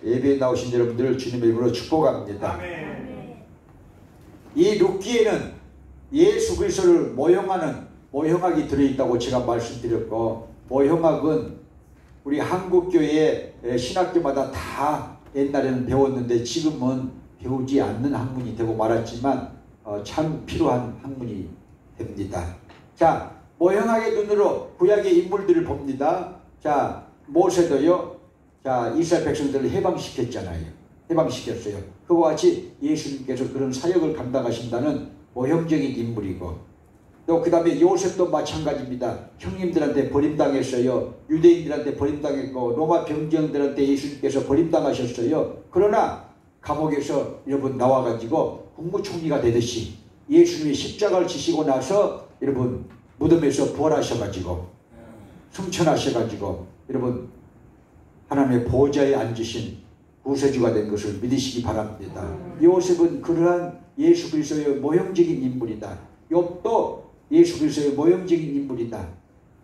예배에 나오신 여러분들을 주님의 이름으로 축복합니다. 이 룻기에는 예수 그리스도를 모형학이 들어있다고 제가 말씀드렸고, 모형학은 우리 한국교회 신학교마다 다 옛날에는 배웠는데 지금은 배우지 않는 학문이 되고 말았지만 참 필요한 학문이 됩니다. 자, 모형학의 눈으로 구약의 인물들을 봅니다. 자, 모세도요, 자, 이스라엘 백성들을 해방시켰잖아요. 해방시켰어요. 그와 같이 예수님께서 그런 사역을 감당하신다는 모형적인 인물이고, 또 그 다음에 요셉도 마찬가지입니다. 형님들한테 버림당했어요. 유대인들한테 버림당했고, 로마 병정들한테 예수님께서 버림당하셨어요. 그러나 감옥에서 여러분 나와가지고 국무총리가 되듯이 예수님이 십자가를 지시고 나서 여러분 무덤에서 부활하셔가지고 승천하셔가지고 여러분 하나님의 보좌에 앉으신 구세주가 된 것을 믿으시기 바랍니다. 요셉은 그러한 예수 그리스도의 모형적인 인물이다. 욥도 예수 그리스도의 모형적인 인물이다.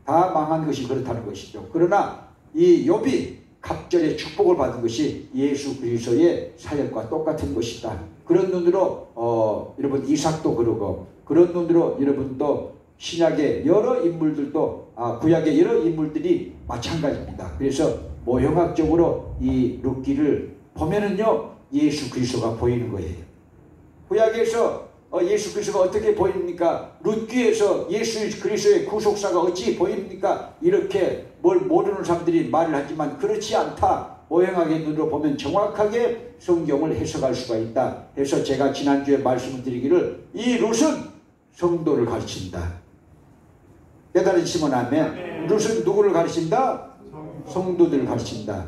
다 망한 것이 그렇다는 것이죠. 그러나 이 욥이 갑절의 축복을 받은 것이 예수 그리스도의 사역과 똑같은 것이다. 그런 눈으로 여러분 이삭도 그러고, 그런 눈으로 여러분도 신약의 여러 인물들도 구약의 여러 인물들이 마찬가지입니다. 그래서 모형학적으로 이 룻기를 보면은요 예수 그리스도가 보이는 거예요. 구약에서 예수 그리스도가 어떻게 보입니까? 룻기에서 예수 그리스도의 구속사가 어찌 보입니까? 이렇게 뭘 모르는 사람들이 말을 하지만 그렇지 않다. 모형학의 눈으로 보면 정확하게 성경을 해석할 수가 있다. 해서 제가 지난주에 말씀을 드리기를 이 룻은 성도를 가르친다. 깨달으시면 아멘. 룻은 누구를 가르친다? 성도들을 가르친다.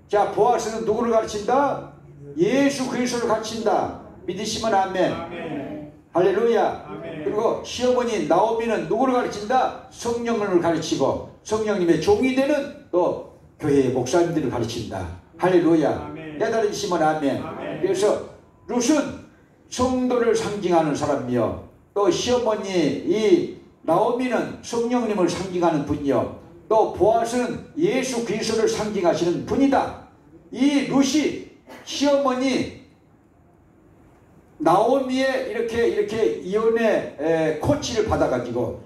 자, 보아스는 누구를 가르친다? 예수 그리스도를 가르친다. 믿으시면 아멘. 할렐루야. 아멘. 그리고 시어머니 나오미는 누구를 가르친다? 성령을 가르치고 성령님의 종이 되는 또 교회의 목사님들을 가르친다. 할렐루야. 깨달으시면 아멘. 아멘. 그래서 룻은 성도를 상징하는 사람이요, 또 시어머니 이 나오미는 성령님을 상징하는 분이요, 또 보아스는 예수 그리스도를 상징하시는 분이다. 이 룻이 시어머니 나오미의 이렇게 이혼의 코치를 받아가지고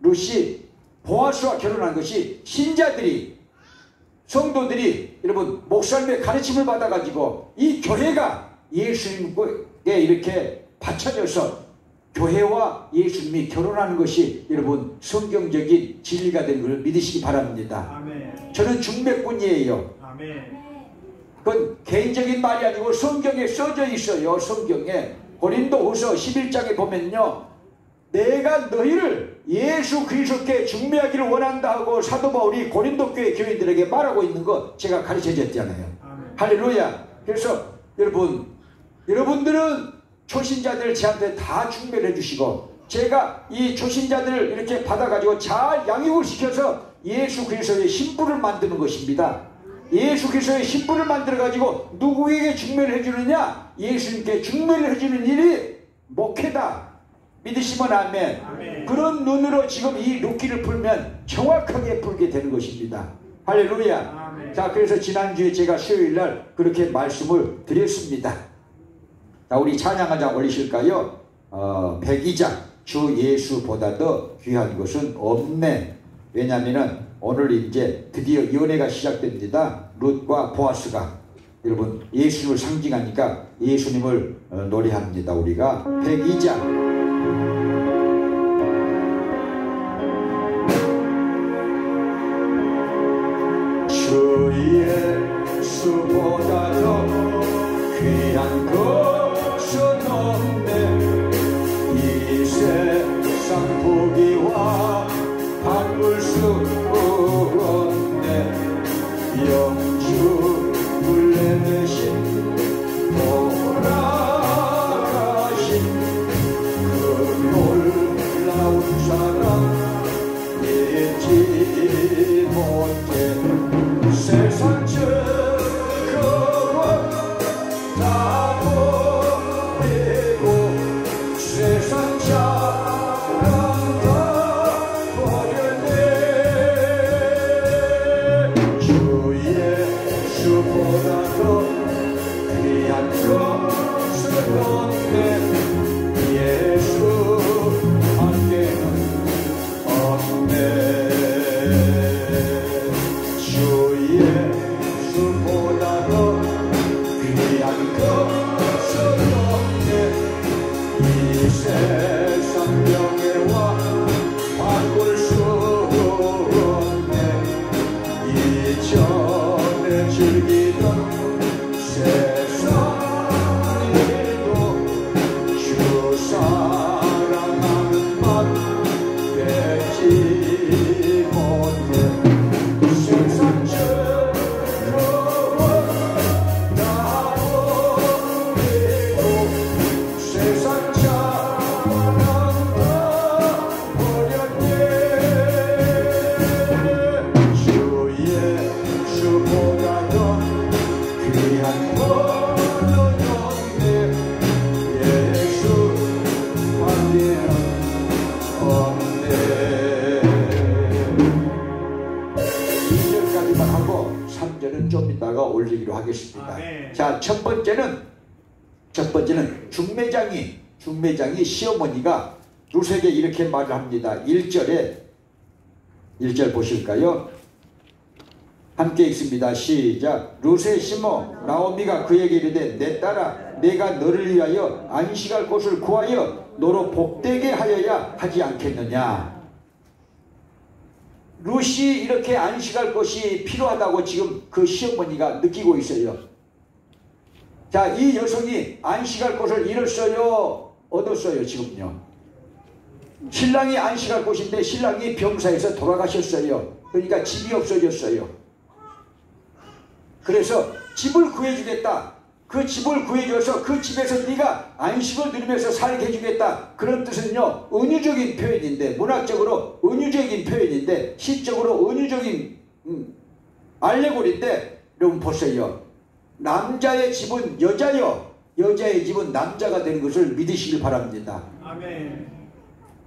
룻이 보아스와 결혼한 것이 신자들이, 성도들이 여러분 목사님의 가르침을 받아가지고 이 교회가 예수님께 이렇게 받쳐져서 교회와 예수님이 결혼하는 것이 여러분 성경적인 진리가 된 것을 믿으시기 바랍니다. 아멘. 저는 중매꾼이에요. 아멘. 그건 개인적인 말이 아니고 성경에 써져 있어요. 성경에 고린도후서 11장에 보면요, 내가 너희를 예수 그리스도께 중매하기를 원한다 하고 사도 바울이 고린도 교회 교인들에게 말하고 있는 거 제가 가르쳐줬잖아요. 할렐루야. 그래서 여러분들은 초신자들 저한테 다 중매를 해주시고, 제가 이 초신자들을 이렇게 받아가지고 잘 양육을 시켜서 예수 그리스도의 신부를 만드는 것입니다. 예수 그리스도의 신부를 만들어가지고 누구에게 중매를 해주느냐? 예수님께 중매를 해주는 일이 목회다. 믿으시면 아멘. 아멘. 그런 눈으로 지금 이 룻기를 풀면 정확하게 풀게 되는 것입니다. 할렐루야. 아멘. 자, 그래서 지난주에 제가 수요일날 그렇게 말씀을 드렸습니다. 자, 우리 찬양 한 장 올리실까요? 102장 주 예수보다 더 귀한 것은 없네. 왜냐하면 오늘 이제 드디어 연애가 시작됩니다. 룻과 보아스가 여러분 예수님을 상징하니까 예수님을 노래합니다. 우리가 102장 주 예수보다 더 귀한 것은 없네. 이 세상 보기와 바꿀 수 없네. 영주를 내내신 돌아가신 그 놀라운 사랑 잊지 못해. 세상 즐거워 다 버리고 세상 사랑 다 버렸네. 주 번째는 좀 이따가 올리기로 하겠습니다. 자, 첫 번째는 중매장이 시어머니가 룻에게 이렇게 말을 합니다. 1절 보실까요? 함께 읽습니다. 시작. 룻의 시모 나오미가 그에게 이르되 내 딸아 내가 너를 위하여 안식할 곳을 구하여 너로 복되게 하여야 하지 않겠느냐. 룻이 이렇게 안식할 곳이 필요하다고 지금 그 시어머니가 느끼고 있어요. 자, 이 여성이 안식할 곳을 잃었어요, 얻었어요? 지금요. 신랑이 안식할 곳인데 신랑이 병사에서 돌아가셨어요. 그러니까 집이 없어졌어요. 그래서 집을 구해주겠다. 그 집을 구해줘서 그 집에서 네가 안식을 누리면서 살게 해주겠다. 그런 뜻은요, 은유적인 표현인데, 문학적으로 은유적인 표현인데, 시적으로 은유적인 알레고리인데, 여러분 보세요. 남자의 집은 여자요, 여자의 집은 남자가 되는 것을 믿으시길 바랍니다. 아멘.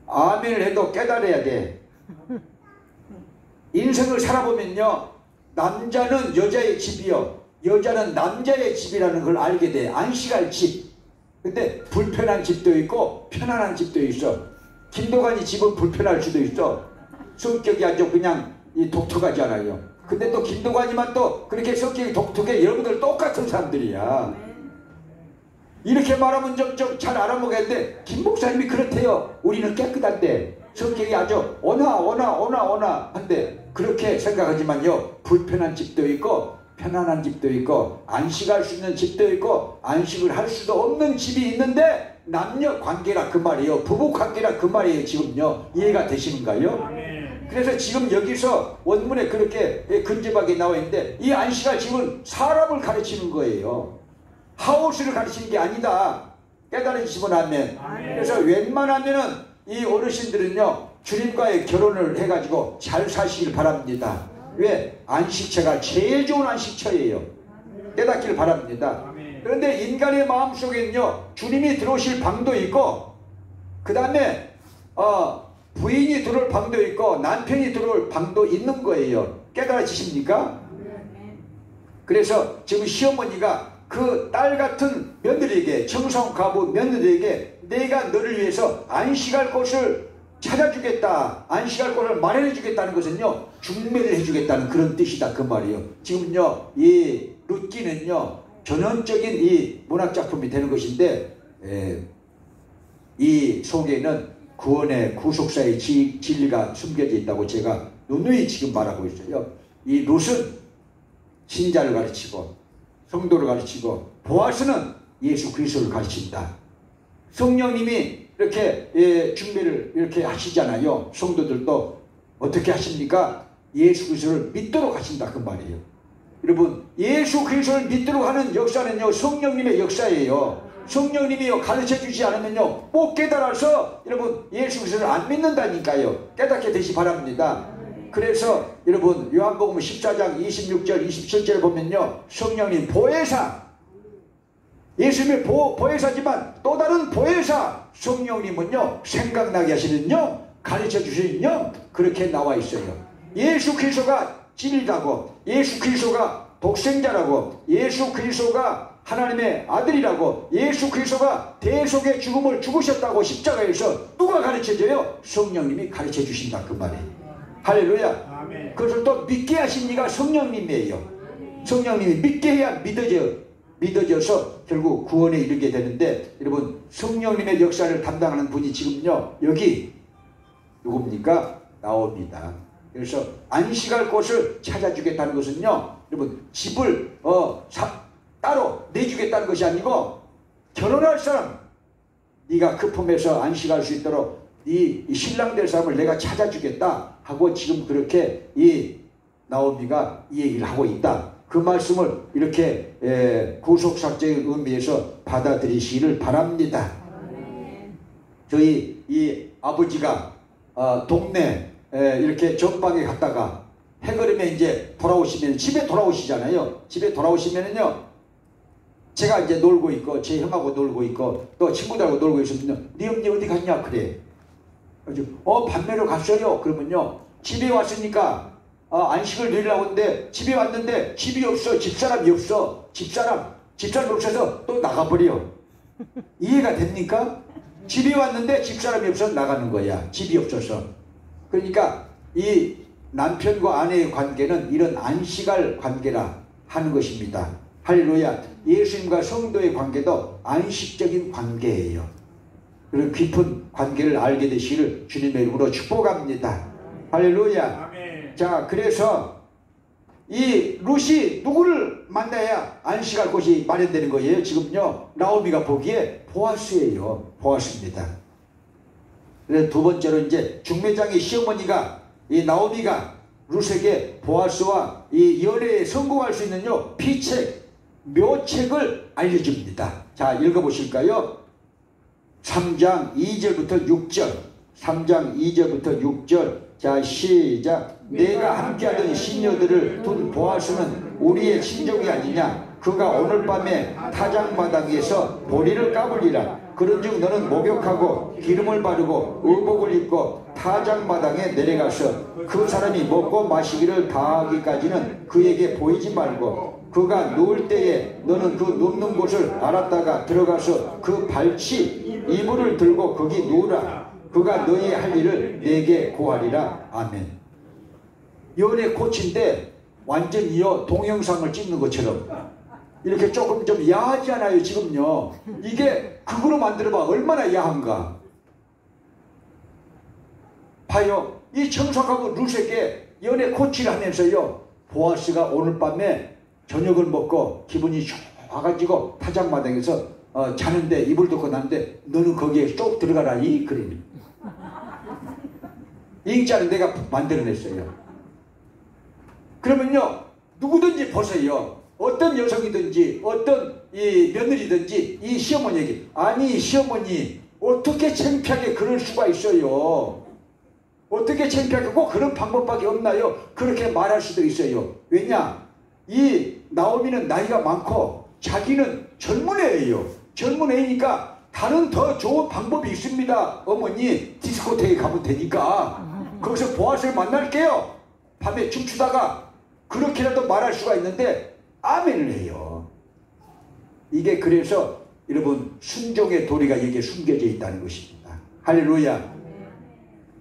아멘을 해도 깨달아야 돼. 인생을 살아보면요, 남자는 여자의 집이요, 여자는 남자의 집이라는 걸 알게 돼. 안식할 집. 근데 불편한 집도 있고 편안한 집도 있어. 김도관이 집은 불편할 수도 있어. 성격이 아주 그냥 독특하잖아요. 근데 또 김도관이만 또 그렇게 성격이 독특해. 여러분들 똑같은 사람들이야. 이렇게 말하면 좀 잘 알아보겠는데 김 목사님이 그렇대요. 우리는 깨끗한데 성격이 아주 온화한데 그렇게 생각하지만요, 불편한 집도 있고 편안한 집도 있고 안식할 수 있는 집도 있고 안식을 할 수도 없는 집이 있는데 남녀 관계라 그 말이에요. 부부 관계라 그 말이에요. 지금요, 이해가 되시는가요? 그래서 지금 여기서 원문에 그렇게 근접하게 나와 있는데, 이 안식할 집은 사람을 가르치는 거예요. 하우스를 가르치는 게 아니다. 깨달으시면 아멘. 그래서 웬만하면은 이 어르신들은요, 주님과의 결혼을 해가지고 잘 사시길 바랍니다. 왜? 안식처가 제일 좋은 안식처예요. 깨닫길 바랍니다. 그런데 인간의 마음속에는요, 주님이 들어오실 방도 있고, 그 다음에 부인이 들어올 방도 있고 남편이 들어올 방도 있는 거예요. 깨달아지십니까? 그래서 지금 시어머니가 그 딸 같은 며느리에게, 청성 가부 며느리에게 내가 너를 위해서 안식할 곳을 찾아주겠다, 안식할 곳을 마련해 주겠다는 것은요, 중매를 해주겠다는 그런 뜻이다 그 말이에요. 지금요, 이 룻기는요, 전형적인 이 문학작품이 되는 것인데, 이 속에는 구원의 구속사의 진리가 숨겨져 있다고 제가 누누이 지금 말하고 있어요. 이 룻은 신자를 가르치고 성도를 가르치고, 보아스는 예수 그리스도를 가르친다. 성령님이 이렇게 중매를 이렇게 하시잖아요. 성도들도 어떻게 하십니까? 예수 그리스도를 믿도록 하신다 그 말이에요. 여러분, 예수 그리스도를 믿도록 하는 역사는요, 성령님의 역사예요. 성령님이요, 가르쳐주지 않으면요, 못 깨달아서 여러분 예수 그리스도를 안 믿는다니까요. 깨닫게 되시 바랍니다. 그래서 여러분 요한복음 14장 26절 27절 보면요, 성령님 보혜사, 예수님의 보혜사지만 또 다른 보혜사 성령님은요, 생각나게 하시는 영, 가르쳐 주시는 영, 그렇게 나와 있어요. 예수 그리스도가 진리라고, 예수 그리스도가 독생자라고, 예수 그리스도가 하나님의 아들이라고, 예수 그리스도가 대속의 죽음을 죽으셨다고 십자가에서 누가 가르쳐줘요? 성령님이 가르쳐 주신다 그 말이에요. 할렐루야. 아멘. 그것을 또 믿게 하신 이가 성령님이에요. 성령님이 믿게 해야 믿어져서 결국 구원에 이르게 되는데, 여러분 성령님의 역사를 담당하는 분이 지금요, 여기 누굽니까? 나옵니다. 그래서 안식할 곳을 찾아주겠다는 것은요, 여러분 집을 따로 내주겠다는 것이 아니고, 결혼할 사람, 네가 그 품에서 안식할 수 있도록 이 신랑 될 사람을 내가 찾아주겠다 하고 지금 그렇게 이 나오미가 이 얘기를 하고 있다. 그 말씀을 이렇게 구속사적인 의미에서 받아들이시기를 바랍니다. 저희 이 아버지가 동네 이렇게 전방에 갔다가 해거름에 이제 돌아오시면, 집에 돌아오시잖아요. 집에 돌아오시면은요, 제가 이제 놀고 있고 제 형하고 놀고 있고 또 친구들하고 놀고 있으면요, 네 엄니 어디 갔냐 그래. 밤매러 갔어요. 그러면요, 집에 왔으니까 안식을 누리려고 하는데 집에 왔는데 집이 없어. 집사람이 없어. 집사람이 없어서 또 나가버려. 이해가 됩니까? 집에 왔는데 집사람이 없어서 나가는 거야. 집이 없어서. 그러니까 이 남편과 아내의 관계는 이런 안식할 관계라 하는 것입니다. 할렐루야. 예수님과 성도의 관계도 안식적인 관계예요. 그런 깊은 관계를 알게 되시기를 주님의 이름으로 축복합니다. 할렐루야. 아멘. 자, 그래서 이 룻이 누구를 만나야 안식할 곳이 마련되는 거예요? 지금요, 나오미가 보기에 보아스예요. 보아스입니다. 그래서 두 번째로 이제 중매장의 시어머니가 이 나오미가 룻에게 보아스와 이 연애에 성공할 수 있는 피책, 묘책을 알려줍니다. 자, 읽어보실까요? 3장 2절부터 6절. 3장 2절부터 6절. 자, 시작. 내가 함께하던 시녀들을 둔 보아스는 우리의 친족이 아니냐? 그가 오늘 밤에 타작마당에서 보리를 까불리라. 그런즉 너는 목욕하고 기름을 바르고 의복을 입고 타작마당에 내려가서 그 사람이 먹고 마시기를 다하기까지는 그에게 보이지 말고 그가 누울 때에 너는 그 눕는 곳을 알았다가 들어가서 그 발치 이불을 들고 거기 누우라. 그가 너희 할 일을 내게 고하리라. 아멘. 연애 코치인데 완전히요 동영상을 찍는 것처럼 이렇게 조금 좀 야하지 않아요? 지금요 이게 극으로 만들어봐 얼마나 야한가. 봐요. 이 청소하고 룻에게 연애 코치를 하면서요 보아스가 오늘 밤에 저녁을 먹고 기분이 좋아가지고 타작마당에서 자는데 이불 덮고 났는데 너는 거기에 쏙 들어가라. 이 그림 이 ing자는 내가 만들어냈어요. 그러면요 누구든지 보세요. 어떤 여성이든지 어떤 이 며느리든지 이 시어머니에게 아니 시어머니 어떻게 창피하게 그럴 수가 있어요. 어떻게 창피하게 꼭 그런 방법밖에 없나요? 그렇게 말할 수도 있어요. 왜냐 이 나오미는 나이가 많고 자기는 젊은 애예요. 젊은 애니까 다른 더 좋은 방법이 있습니다. 어머니 디스코테이에 가면 되니까 거기서 보아스를 만날게요. 밤에 춤추다가 그렇게라도 말할 수가 있는데 아멘을 해요. 이게 그래서 여러분 순종의 도리가 여기에 숨겨져 있다는 것입니다. 할렐루야.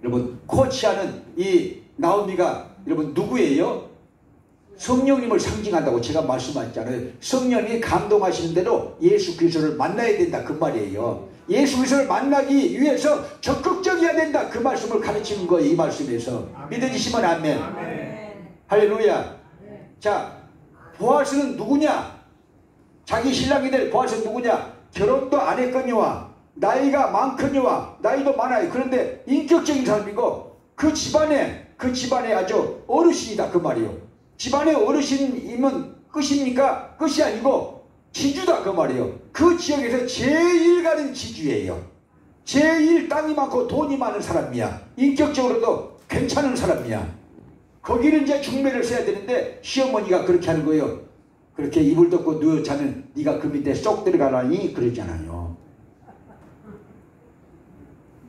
여러분 코치하는 이 나오미가 여러분 누구예요? 성령님을 상징한다고 제가 말씀하셨잖아요. 성령이 감동하시는 대로 예수 그리스도를 만나야 된다 그 말이에요. 예수 그리스도를 만나기 위해서 적극적이어야 된다 그 말씀을 가르치는 거예요. 이 말씀에서 믿어지시면 아멘. 할렐루야. 자, 보아스는 누구냐? 자기 신랑이 될 보아스는 누구냐? 결혼도 안 했거니와 나이가 많거니와 나이도 많아요. 그런데 인격적인 사람이고 그 집안에 아주 어르신이다 그 말이에요. 집안의 어르신이면 끝입니까? 끝이 아니고 지주다 그 말이에요. 그 지역에서 제일 가는 지주예요. 제일 땅이 많고 돈이 많은 사람이야. 인격적으로도 괜찮은 사람이야. 거기를 이제 중매를 써야 되는데 시어머니가 그렇게 하는 거예요. 그렇게 이불 덮고 누워 자면 네가 그 밑에 쏙 들어가라니 그러잖아요.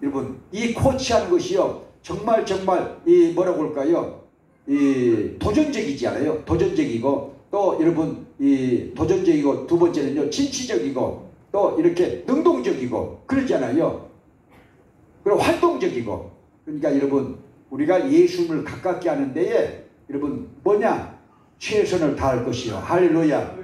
여러분 이 코치하는 것이요 정말 이 뭐라고 할까요? 이 도전적이지 않아요? 도전적이고 또 여러분 이 도전적이고 두 번째는요 진취적이고 또 이렇게 능동적이고 그러잖아요. 그리고 활동적이고 그러니까 여러분 우리가 예수님을 가깝게 하는 데에 여러분 뭐냐? 최선을 다할 것이요. 할렐루야.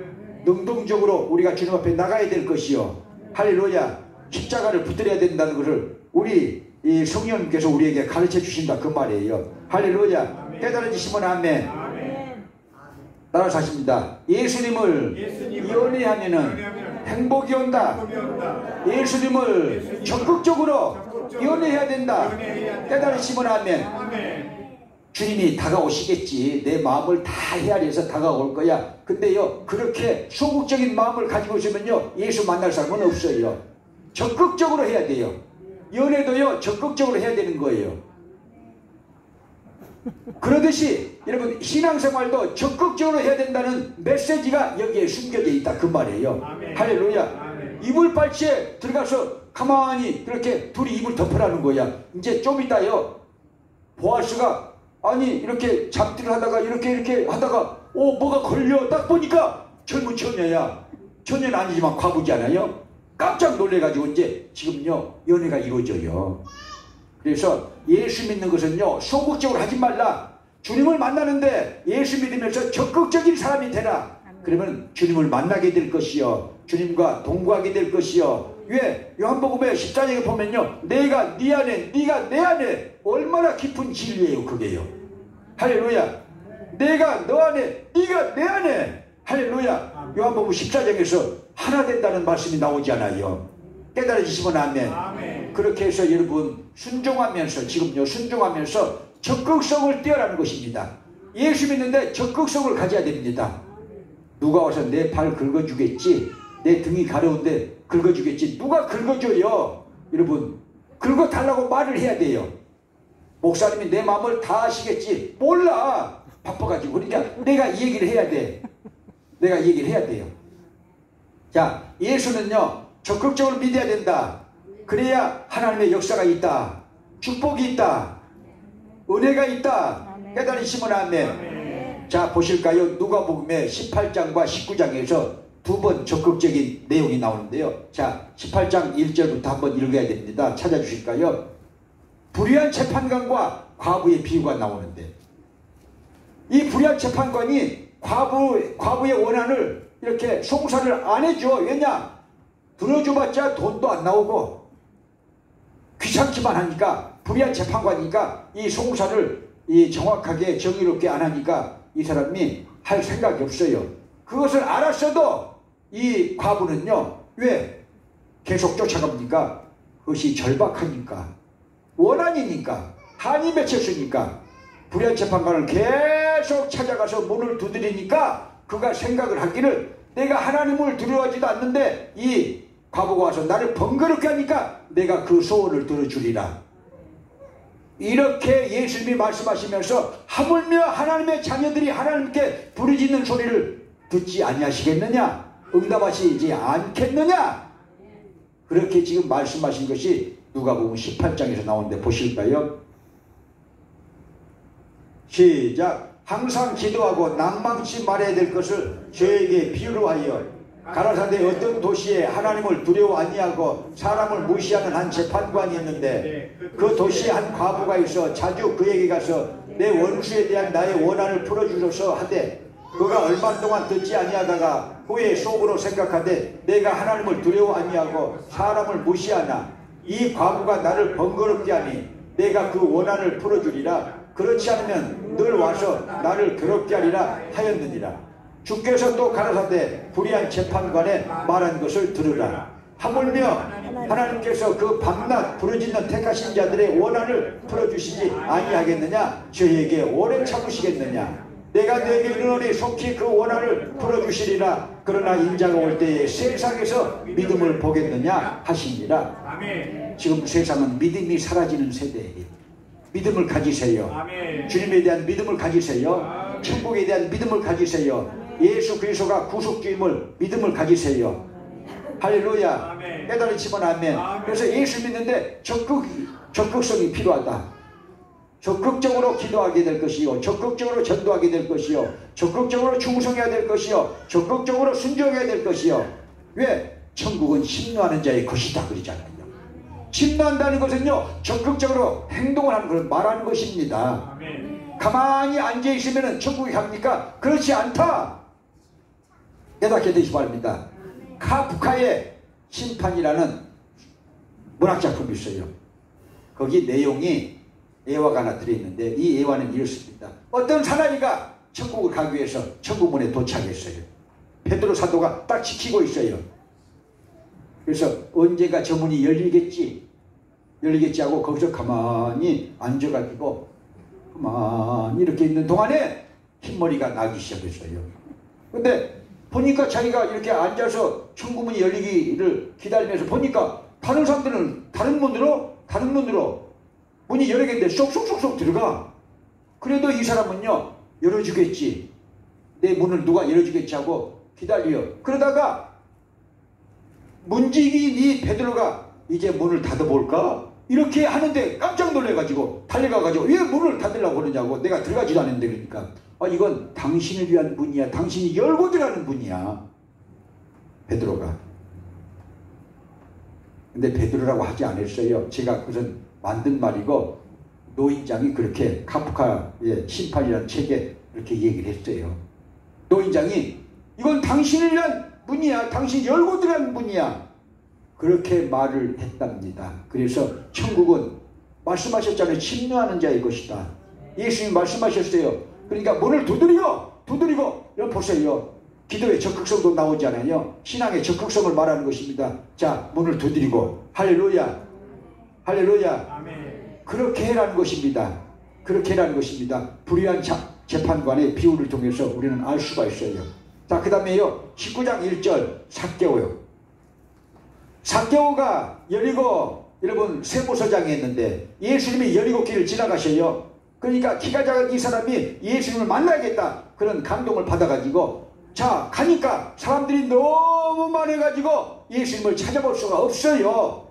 능동적으로 우리가 주님 앞에 나가야 될 것이요. 할렐루야. 십자가를 붙들어야 된다는 것을 우리 이 성령님께서 우리에게 가르쳐 주신다 그 말이에요. 할렐루야. 깨달아지시면 아멘. 따라서 하십니다. 예수님을 연애하면은 행복이 온다. 예수님을 적극적으로 연애해야 된다. 깨달으시면 아멘. 주님이 다가오시겠지. 내 마음을 다 헤아려서 다가올 거야. 근데요 그렇게 소극적인 마음을 가지고 있으면요 예수 만날 사람은 없어요. 적극적으로 해야 돼요. 연애도요 적극적으로 해야 되는 거예요. 그러듯이 여러분 신앙생활도 적극적으로 해야 된다는 메시지가 여기에 숨겨져 있다 그 말이에요. 아멘. 할렐루야. 아멘. 이불 빨치에 들어가서 가만히 그렇게 둘이 이불 덮으라는 거야. 이제 좀 이따요 보아스가 아니 이렇게 잡기를 하다가 이렇게 하다가 뭐가 걸려. 딱 보니까 젊은 처녀야. 처녀는 아니지만 과부잖아요. 깜짝 놀래가지고 이제 지금요 연애가 이루어져요. 그래서 예수 믿는 것은요 소극적으로 하지 말라. 주님을 만나는데 예수 믿으면서 적극적인 사람이 되라. 그러면 주님을 만나게 될 것이요 주님과 동거하게 될 것이요. 왜? 요한복음에 14장에 보면요 내가 네 안에 네가 내 안에 얼마나 깊은 진리예요. 그게요. 할렐루야. 내가 너 안에 네가 내 안에. 할렐루야. 요한복음 14장에서 하나 된다는 말씀이 나오지 않아요. 깨달아지시면 아멘. 아멘. 그렇게 해서 여러분 순종하면서 지금요 순종하면서 적극성을 띄어라는 것입니다. 예수 믿는데 적극성을 가져야 됩니다. 누가 와서 내 발 긁어주겠지, 내 등이 가려운데 긁어주겠지. 누가 긁어줘요. 여러분 긁어달라고 말을 해야 돼요. 목사님이 내 마음을 다 아시겠지. 몰라. 바빠가지고. 그러니까 내가 이 얘기를 해야 돼. 내가 이 얘기를 해야 돼요. 자, 예수는요 적극적으로 믿어야 된다. 그래야 하나님의 역사가 있다. 축복이 있다. 은혜가 있다. 깨달으시면 아멘. 자, 보실까요? 누가복음의 18장과 19장에서 두 번 적극적인 내용이 나오는데요. 자, 18장 1절부터 한번 읽어야 됩니다. 찾아주실까요? 불의한 재판관과 과부의 비유가 나오는데, 이 불의한 재판관이 과부의 원한을 이렇게 송사를 안 해줘. 왜냐? 들어줘봤자 돈도 안 나오고 귀찮기만 하니까, 불의한 재판관이니까 이 송사를 정확하게 정의롭게 안 하니까 이 사람이 할 생각이 없어요. 그것을 알았어도 이 과부는요 왜 계속 쫓아갑니까? 그것이 절박하니까, 원한이니까, 한이 맺혔으니까. 불의한 재판관을 계속 찾아가서 문을 두드리니까 그가 생각을 하기를, 내가 하나님을 두려워하지도 않는데 이 과부가 와서 나를 번거롭게 하니까 내가 그 소원을 들어주리라. 이렇게 예수님이 말씀하시면서 하물며 하나님의 자녀들이 하나님께 부르짖는 소리를 듣지 아니하시겠느냐? 응답하시지 않겠느냐? 그렇게 지금 말씀하신 것이 누가복음 18장에서 나오는데 보실까요? 시작. 항상 기도하고 낭망치 말해야 될 것을 저에게 비유로 하여 가라사대 어떤 도시에 하나님을 두려워 아니하고 사람을 무시하는 한 재판관이 있는데, 그 도시에 한 과부가 있어 자주 그에게 가서 내 원수에 대한 나의 원한을 풀어주소서 하되, 그가 얼마 동안 듣지 아니하다가 후에 속으로 생각하되 내가 하나님을 두려워 아니하고 사람을 무시하나 이 과부가 나를 번거롭게 하니 내가 그 원한을 풀어주리라. 그렇지 않으면 늘 와서 나를 괴롭게 하리라 하였느니라. 주께서 또 가라사대 불의한 재판관에 말한 것을 들으라. 하물며 하나님께서 그 밤낮 부르짖는 택하신 자들의 원한을 풀어주시지 아니하겠느냐? 저에게 오래 참으시겠느냐? 내가 너에게 이르노니 속히 그 원한을 풀어주시리라. 그러나 인자가 올 때에 세상에서 믿음을 보겠느냐 하시니라. 아멘. 지금 세상은 믿음이 사라지는 세대예요. 믿음을 가지세요. 아멘. 주님에 대한 믿음을 가지세요. 천국에 대한 믿음을 가지세요. 예수 그리스도가 구속주임을 믿음을 가지세요. 할렐루야. 아멘. 깨달으시면 아멘. 그래서 예수 믿는데 적극성이 필요하다. 적극적으로 기도하게 될 것이요, 적극적으로 전도하게 될 것이요, 적극적으로 충성해야 될 것이요, 적극적으로 순종해야 될 것이요. 왜? 천국은 심노하는 자의 것이다 그러잖아요. 심노한다는 것은요 적극적으로 행동을 하는 걸 말하는 것입니다. 아멘. 가만히 앉아있으면 천국에 갑니까? 그렇지 않다. 깨닫게 되시기 바랍니다. 카프카의 심판이라는 문학작품이 있어요. 거기 내용이 예화가 하나 들어있는데, 이 예화는 이렇습니다. 어떤 사나이가 천국을 가기 위해서 천국문에 도착했어요. 베드로 사도가 딱 지키고 있어요. 그래서 언젠가 저 문이 열리겠지 하고 거기서 가만히 앉아가지고 가만히 이렇게 있는 동안에 흰머리가 나기 시작했어요. 근데 보니까 자기가 이렇게 앉아서 천국문이 열리기를 기다리면서 보니까 다른 사람들은 다른 문으로 문이 여러 개인데 쏙쏙쏙쏙 들어가. 그래도 이 사람은요 열어주겠지, 내 문을 누가 열어주겠지 하고 기다려. 그러다가 문지기인 이 베드로가 이제 문을 닫아볼까 이렇게 하는데 깜짝 놀래가지고 달려가가지고 왜 문을 닫으려고 그러냐고. 내가 들어가지도 않는데. 그러니까 이건 당신을 위한 문이야. 당신이 열고 들어가는 문이야. 베드로가. 근데 베드로라고 하지 않았어요. 제가 그것은 만든 말이고 노인장이 그렇게 카프카의 심판이라는 책에 이렇게 얘기를 했어요. 노인장이 이건 당신을 위한 문이야. 당신이 열고 들어가는 문이야. 그렇게 말을 했답니다. 그래서 천국은 말씀하셨잖아요. 침노하는 자의 것이다. 예수님이 말씀하셨어요. 그러니까 문을 두드리고 여러분 보세요. 기도의 적극성도 나오잖아요. 신앙의 적극성을 말하는 것입니다. 자, 문을 두드리고 할렐루야. 할렐루야. 아멘. 그렇게 해라는 것입니다. 그렇게 해라는 것입니다. 불의한 재판관의 비유를 통해서 우리는 알 수가 있어요. 자, 그 다음에요. 19장 1절 삭개오요. 삭개오가 여리고 여러분 세무서장이 있는데 예수님이 여리고 길을 지나가셔요. 그러니까 키가 작은 이 사람이 예수님을 만나야겠다 그런 감동을 받아가지고 자 가니까 사람들이 너무 많아가지고 예수님을 찾아볼 수가 없어요.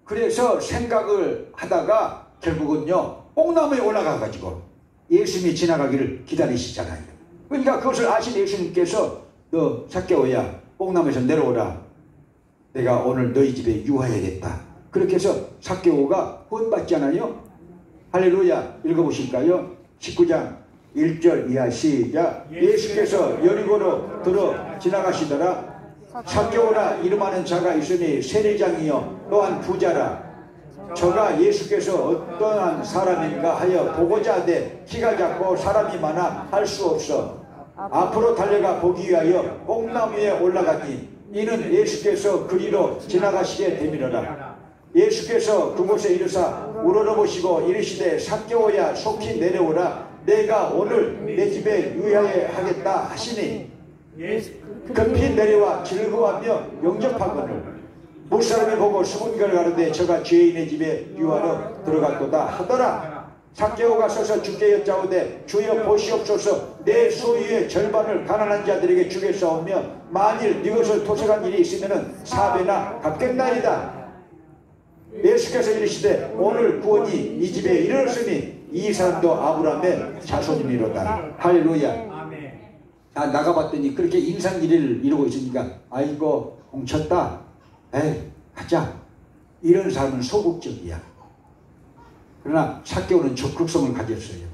그래서 생각을 하다가 결국은요 뽕나무에 올라가가지고 예수님이 지나가기를 기다리시잖아요. 그러니까 그것을 아신 예수님께서 너 삭개오야 뽕나무에서 내려오라. 내가 오늘 너희 집에 유하야겠다. 그렇게 해서 삭개오가 구원받잖아요. 할렐루야. 읽어보실까요? 19장 1절 이하 시작. 예수께서 여리고로 들어 지나가시더라. 삭개오라 이름하는 자가 있으니 세리장이요 또한 부자라. 저가 예수께서 어떠한 사람인가 하여 보고자 하되 키가 작고 사람이 많아 할 수 없어 앞으로 달려가 보기 위하여 뽕나무에 올라가니 이는 예수께서 그리로 지나가시게 되밀어라. 예수께서 그곳에 이르사 우러러보시고 이르시되 삭개오야 속히 내려오라. 내가 오늘 내 집에 유하게 하겠다 하시니 급히 내려와 즐거워하며 영접하거늘 무사람이 보고 수군결 가르되 저가 죄인의 집에 유하러 들어갔도다 하더라. 삭개오가 서서 주께 여짜오되 주여 보시옵소서 내 소유의 절반을 가난한 자들에게 주겠사오며 만일 네 것을 토색한 일이 있으면 4배나 갚겠나이다. 예수께서 이르시되 오늘 구원이 이 집에 이르렀으니 이 사람도 아브라함의 자손이니로다. 할렐루야. 아, 나가봤더니 그렇게 인상일을 이루고 있으니까 아이고 훔쳤다. 에이 가자. 이런 사람은 소극적이야. 그러나 삭개오는 적극성을 가졌어요.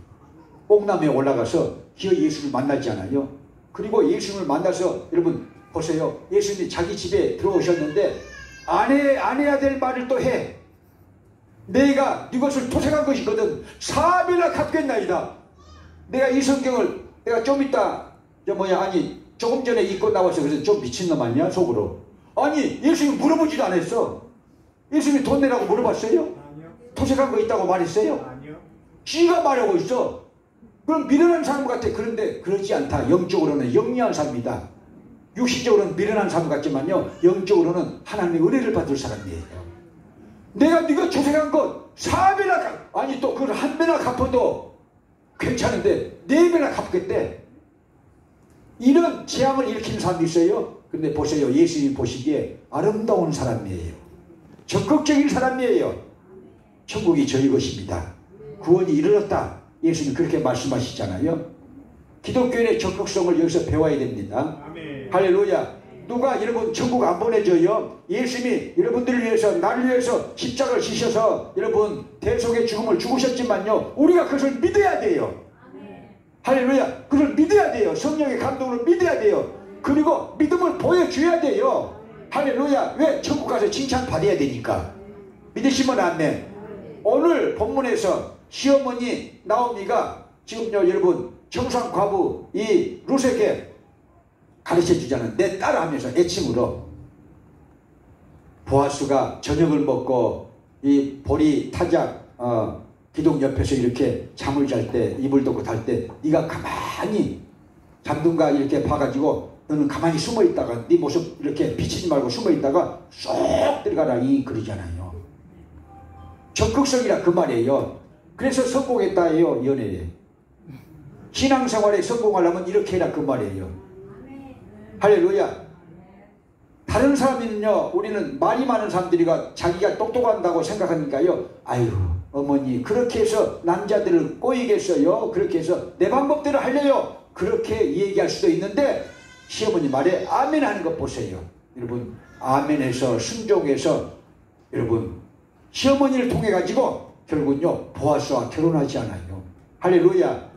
뽕나무에 올라가서 기어 예수를 만나잖아요. 그리고 예수님을 만나서 여러분 보세요. 예수님이 자기 집에 들어오셨는데 안 해야 될 말을 또 해. 내가 네 것을 토색한 것이거든 4배나 갚겠나이다. 내가 이 성경을 내가 좀 이따 조금 전에 읽고 나와서 그래서 좀 미친놈 아니야 속으로. 아니 예수님이 물어보지도 않았어. 예수님이 돈 내라고 물어봤어요? 토색한 거 있다고 말했어요? 아니요. 지가 말하고 있어. 그럼 미련한 사람 같아. 그런데 그렇지 않다. 영적으로는 영리한 사람이다. 육신적으로는 미련한 사람 같지만요 영적으로는 하나님의 은혜를 받을 사람이에요. 내가 네가 토색한 것 4배나 아니 또 그걸 1배나 갚아도 괜찮은데 4배나 갚겠대. 이런 재앙을 일으키는 사람도 있어요. 근데 보세요. 예수님이 보시기에 아름다운 사람이에요. 적극적인 사람이에요. 천국이 저희 것입니다. 구원이 이르렀다. 예수님 그렇게 말씀하시잖아요. 기독교인의 적극성을 여기서 배워야 됩니다. 아멘. 할렐루야. 누가 여러분 천국 안 보내줘요? 예수님이 여러분들을 위해서 나를 위해서 십자가를 지셔서 여러분 대속의 죽음을 죽으셨지만요 우리가 그것을 믿어야 돼요. 할렐루야. 그걸 믿어야 돼요. 성령의 감동을 믿어야 돼요. 그리고 믿음을 보여줘야 돼요. 할렐루야. 왜? 천국 가서 칭찬받아야 되니까. 믿으시면 아멘. 오늘 본문에서 시어머니 나오미가 지금요 여러분 청산과부 이 루세게 가르쳐주자는 내 딸 하면서 애칭으로 보아스가 저녁을 먹고 이 보리 타작 기둥 옆에서 이렇게 잠을 잘 때 이불 덮고 잘 때 네가 가만히 잠든가 이렇게 봐가지고 너는 가만히 숨어있다가 네 모습 이렇게 비치지 말고 숨어있다가 쏙 들어가라 이 그러잖아요. 적극성이라 그 말이에요. 그래서 성공했다 해요. 연애에 신앙생활에 성공하려면 이렇게 해라 그 말이에요. 할렐루야. 다른 사람은요, 우리는 말이 많은 사람들이가 자기가 똑똑한다고 생각하니까요, 아유 어머니 그렇게 해서 남자들을 꼬이겠어요, 그렇게 해서 내 방법대로 하려요, 그렇게 얘기할 수도 있는데 시어머니 말에 아멘 하는 것 보세요. 여러분 아멘해서 순종해서 여러분 시어머니를 통해 가지고 결국은요 보아스와 결혼하지 않아요. 할렐루야.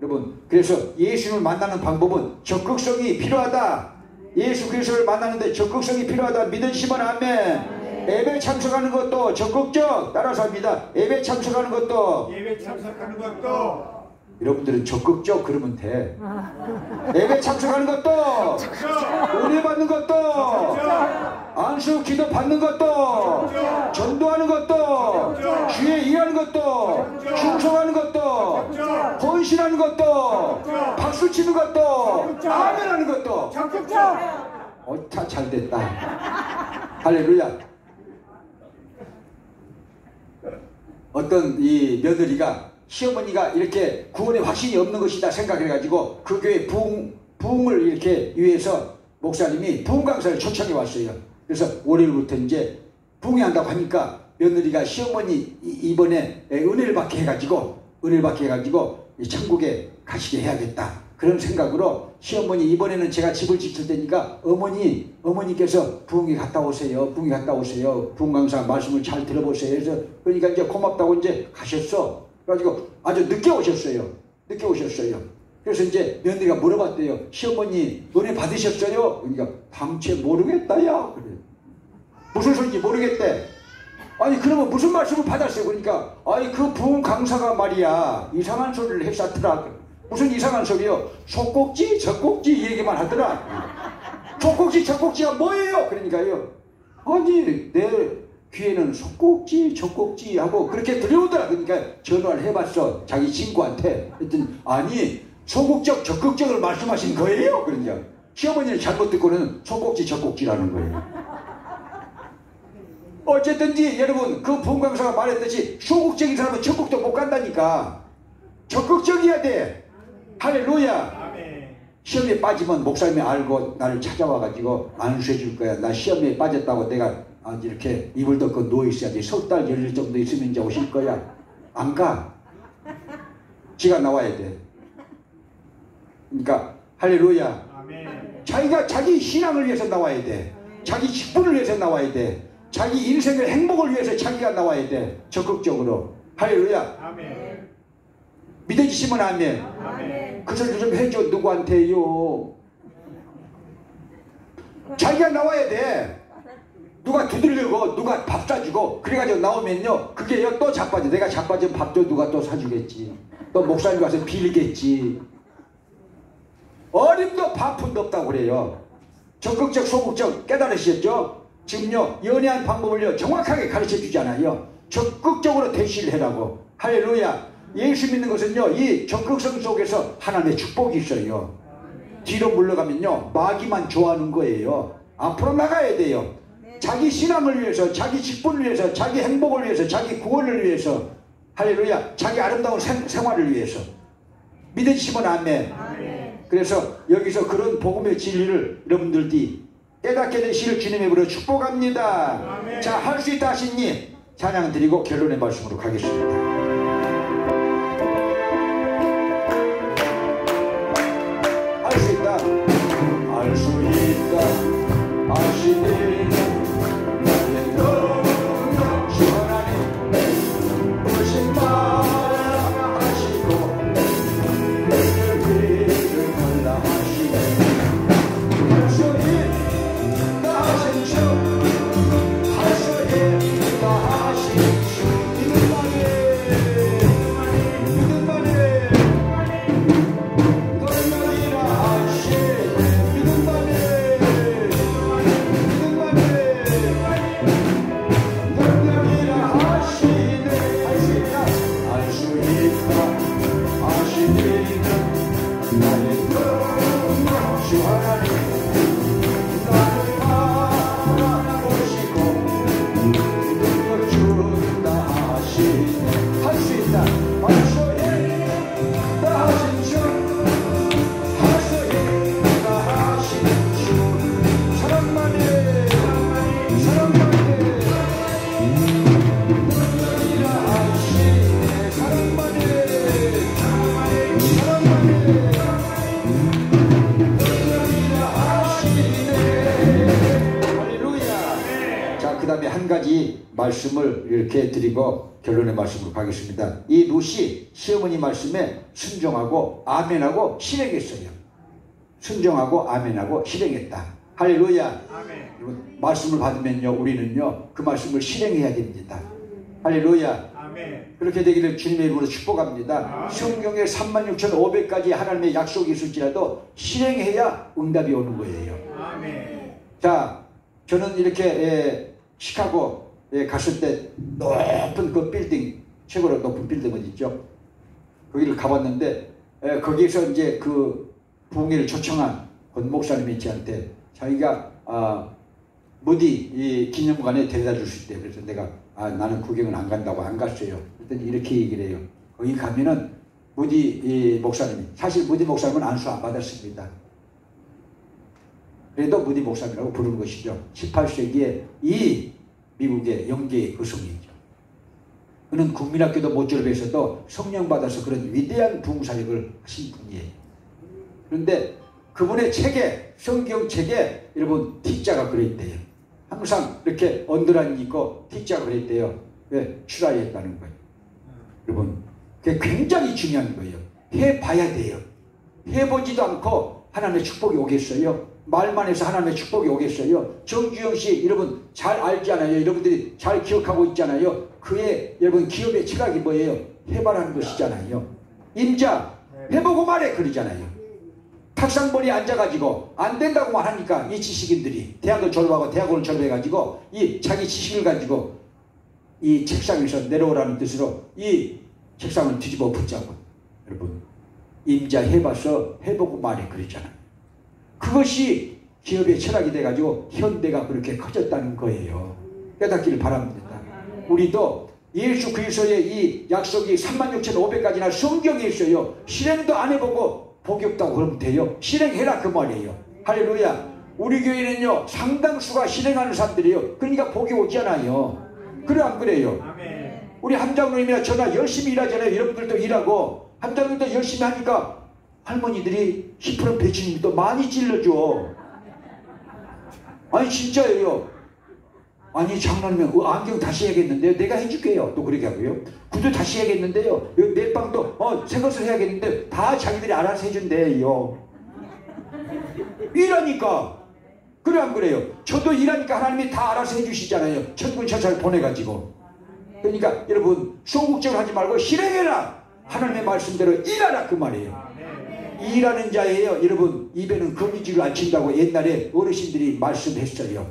여러분 그래서 예수님을 만나는 방법은 적극성이 필요하다. 예수 그리스도를 만나는데 적극성이 필요하다. 믿으시면 아멘. 예배 참석하는 것도 적극적. 따라서 합니다. 예배 참석하는 것도. 여러분들은 적극적 그러면 돼. 예배 참석하는 것도, 은혜 받는 것도, 안수 기도 받는 것도, 전도하는 것도, 주에 일하는 것도, 충성하는 것도, 헌신하는 것도, 박수 치는 것도, 아멘하는 것도. 다 잘됐다. 할렐루야. 어떤 이 며느리가 시어머니가 이렇게 구원의 확신이 없는 것이다 생각해가지고 그 교회 부흥을 이렇게 위해서 목사님이 부흥 강사를 초청해 왔어요. 그래서 월요일부터 이제 부흥한다고 하니까 며느리가 시어머니 이번에 은혜를 받게 해가지고 천국에 가시게 해야겠다 그런 생각으로 시어머니 이번에는 제가 집을 지킬 테니까 어머니께서 부흥에 갔다 오세요. 부흥 강사 말씀을 잘 들어보세요. 그래서 그러니까 이제 고맙다고 이제 가셨어. 그래가지고 아주 늦게 오셨어요. 그래서 이제 며느리가 물어봤대요. 시어머니 은혜 받으셨어요? 그러니까 당최 모르겠다야. 그래. 무슨 소리인지 모르겠대. 아니 그러면 무슨 말씀을 받았어요? 그러니까 아니 그 부흥 강사가 말이야 이상한 소리를 했었더라. 무슨 이상한 소리요? 속꼭지 젖꼭지 얘기만 하더라. 속꼭지 젖꼭지가 뭐예요? 그러니까요. 아니 내 귀에는 속꼭지 젖꼭지 하고 그렇게 들려오더라. 그러니까 전화를 해봤어 자기 친구한테. 그랬더니 아니 소극적 적극적을 말씀하신 거예요? 그러니까 시어머니는 잘못 듣고는 속꼭지 젖꼭지라는 거예요. 어쨌든지 여러분 그 부흥 강사가 말했듯이 소극적인 사람은 적극도 못 간다니까. 적극적이어야 돼. 할렐루야. 시험에 빠지면 목사님이 알고 나를 찾아와가지고 안수해 줄 거야. 나 시험에 빠졌다고 내가 이렇게 이불 덮고 누워있어야지. 석 달 열일 정도 있으면 이제 오실 거야. 안 가. 지가 나와야 돼. 그러니까 할렐루야. 자기가 자기 신앙을 위해서 나와야 돼. 자기 직분을 위해서 나와야 돼. 자기 인생의 행복을 위해서 자기가 나와야 돼. 적극적으로. 할렐루야. 믿어지시면 아멘. 그 소리 좀 해줘. 누구한테요? 자기가 나와야 돼. 누가 두들리고 누가 밥 사주고 그래가지고 나오면요 그게요 또 자빠져. 내가 자빠지면 밥도 누가 또 사주겠지. 또 목사님 와서 빌겠지. 어림도 바쁜도 없다고 그래요. 적극적 소극적 깨달으셨죠? 지금요 연애한 방법을요 정확하게 가르쳐 주잖아요. 적극적으로 대시를 해라고. 할렐루야. 예수 믿는 것은요 이 적극성 속에서 하나님의 축복이 있어요. 뒤로 물러가면요 마귀만 좋아하는 거예요. 앞으로 나가야 돼요. 자기 신앙을 위해서, 자기 직분을 위해서, 자기 행복을 위해서, 자기 구원을 위해서. 할렐루야. 자기 아름다운 생활을 위해서. 믿으시면 아멘. 그래서 여기서 그런 복음의 진리를 여러분들이 깨닫게 되시를 주님의 이름으로 축복합니다. 아멘. 자, 할 수 있다 하시니 찬양 드리고 결론의 말씀으로 가겠습니다. 할 수 있다. 할 수 있다 하시니 나의 너무나 시원하니 무슨 말을 하시고 내게 위를 몰라 하시니 할 수 있다 하신 주 할 수 있다 하신 주 믿음 만에 너희라 하시니 믿음 만에 한 가지 말씀을 이렇게 드리고 결론의 말씀으로 가겠습니다. 이 룻이 시어머니 말씀에 순종하고 아멘하고 실행했어요. 순종하고 아멘하고 실행했다. 할렐루야. 아멘. 말씀을 받으면요, 우리는요 그 말씀을 실행해야 됩니다. 할렐루야. 아멘. 그렇게 되기를 주님의 이름으로 축복합니다. 아멘. 성경에 36,500가지 하나님의 약속이 있을지라도 실행해야 응답이 오는 거예요. 아멘. 자, 저는 이렇게 시카고에 갔을 때 높은 그 빌딩, 최고로 높은 빌딩은 있죠. 거기를 가봤는데 거기에서 이제 그 부흥회를 초청한 권 목사님이 저한테 자기가 무디 이 기념관에 데려다 줄 수 있대요. 그래서 내가 나는 구경은 안 간다고 안 갔어요. 그랬더니 이렇게 얘기를 해요. 거기 가면은 무디 이 목사님이, 사실 무디 목사님은 안수 안 받았습니다. 그래도 무디 목사님이라고 부르는 것이죠. 18세기에 이 미국의 영계의 거성이죠. 그는 국민학교도 못 졸업해서도 성령 받아서 그런 위대한 부흥사역을 하신 분이에요. 그런데 그분의 책에, 성경책에 여러분 T자가 그려있대요. 항상 이렇게 언더라인이 있고 T자가 그려있대요. 왜? 출하했다는 거예요. 여러분, 그게 굉장히 중요한 거예요. 해봐야 돼요. 해보지도 않고 하나님의 축복이 오겠어요? 말만 해서 하나님의 축복이 오겠어요? 정주영 씨 여러분 잘 알잖아요. 여러분들이 잘 기억하고 있잖아요. 그의 여러분 기업의 철학이 뭐예요? 해봐라는 것이잖아요. 임자 해보고 말해 그러잖아요. 탁상벌이 앉아가지고 안 된다고만 하니까 이 지식인들이 대학을 졸업하고 대학원을 졸업해가지고 이 자기 지식을 가지고 이 책상에서 내려오라는 뜻으로 이 책상을 뒤집어 붙자고. 여러분 임자 해봐서 해보고 말해 그러잖아요. 그것이 기업의 철학이 돼가지고 현대가 그렇게 커졌다는 거예요. 깨닫기를 바랍니다. 우리도 예수 그리스도의 이 약속이 36,500가지나 성경에 있어요. 실행도 안 해보고 복이 없다고 그러면 돼요? 실행해라 그 말이에요. 할렐루야. 우리 교회는요 상당수가 실행하는 사람들이에요. 그러니까 복이 오지 않아요. 그래 안 그래요? 우리 함장님이나 저나 열심히 일하잖아요. 여러분들도 일하고 함장님도 열심히 하니까 할머니들이 10% 배추님도 많이 찔러줘. 아니 진짜예요. 아니 장난이면 안경 다시 해야겠는데요. 내가 해줄게요. 또 그렇게 하고요. 구두 다시 해야겠는데요. 내 빵도 새 것을 해야겠는데 다 자기들이 알아서 해준대요. 일하니까. 그래 안 그래요? 저도 일하니까 하나님이 다 알아서 해주시잖아요. 천군천사를 보내가지고. 그러니까 여러분 소극적으로 하지 말고 실행해라. 하나님의 말씀대로 일하라 그 말이에요. 일하는 자예요. 여러분 입에는 거미줄을 안 친다고 옛날에 어르신들이 말씀했어요.